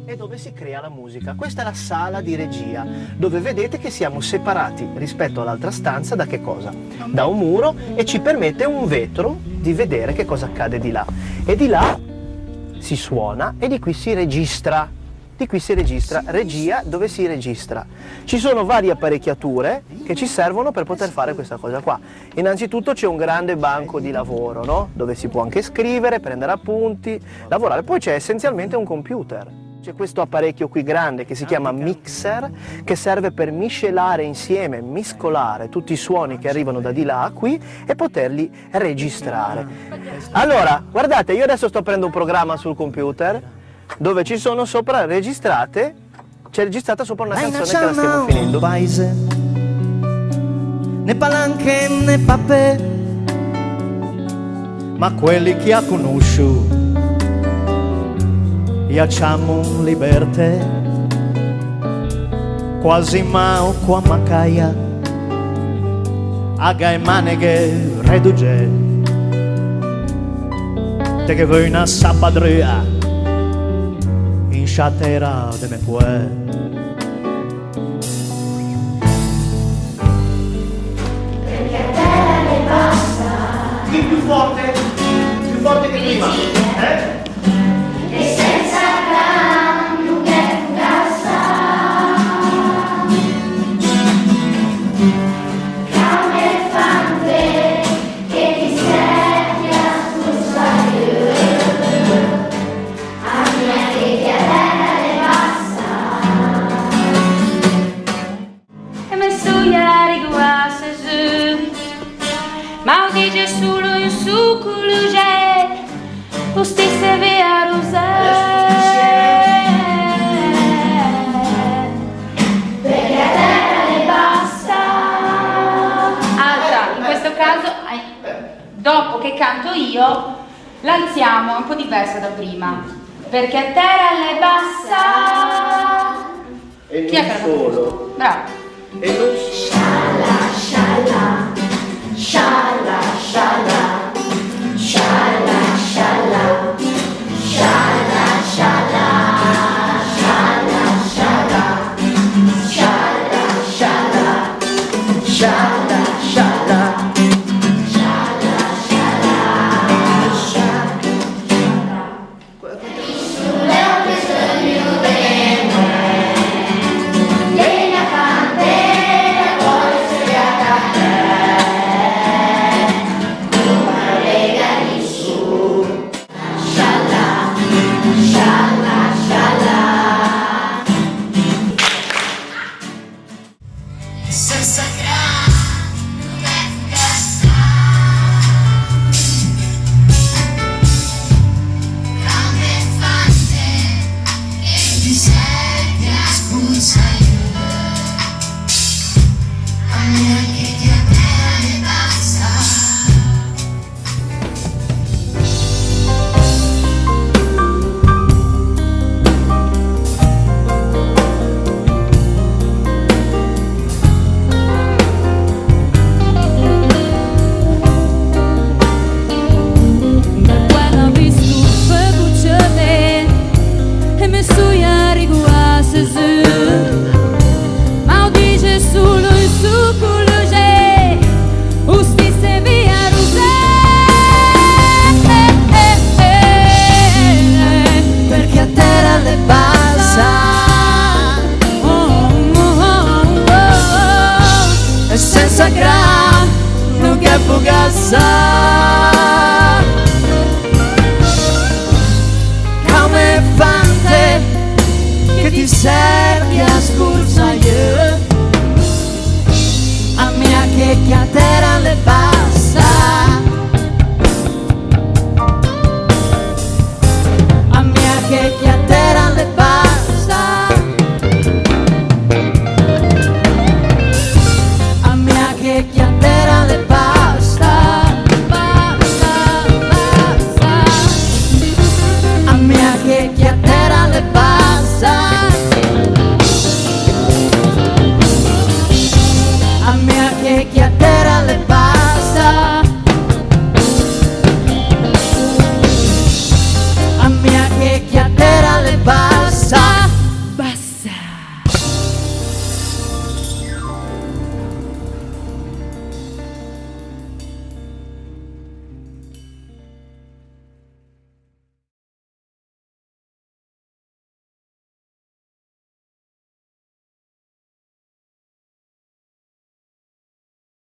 È dove si crea la musica. Questa è la sala di regia, dove vedete che siamo separati rispetto all'altra stanza da che cosa? Da un muro, e ci permette un vetro di vedere che cosa accade di là. E di là si suona e di qui si registra. Di qui si registra, regia dove si registra. Ci sono varie apparecchiature che ci servono per poter fare questa cosa qua. Innanzitutto c'è un grande banco di lavoro, no? Dove si può anche scrivere, prendere appunti, lavorare. Poi c'è essenzialmente un computer. C'è questo apparecchio qui grande che si chiama mixer, che serve per miscelare insieme, mescolare tutti i suoni che arrivano da di là a qui e poterli registrare. Allora, guardate, io adesso sto aprendo un programma sul computer dove ci sono sopra registrate, c'è registrata sopra una canzone che la stiamo finendo. Paese, né palanche né papè, ma quelli che ha conosciuto facciamo liberte, quasi mao qua macaia, aga e maneghe reduge, te che vuoi una sapadria, in sciatera de me puè. Perché a terra ne basta. Qui più forte che prima, eh? E senza gran lunga fugassa, come fante che ti servi a scusare, a mia che a terra ne basta. E me suia riguasse su, ma o dice solo in su culugè. O stesse via Perché a terra ne basta. Altra, in questo caso, dopo che canto io, l'alziamo, è un po' diversa da prima. Perché a terra ne basta. E Chi è non che l'ha solo. fatto? Bravo. E non Scialla, scialla, scialla, scialla, scialla, scialla, scialla, scialla, scialla, scialla, scialla, scialla, scialla, scialla. Senza grano che fugasse.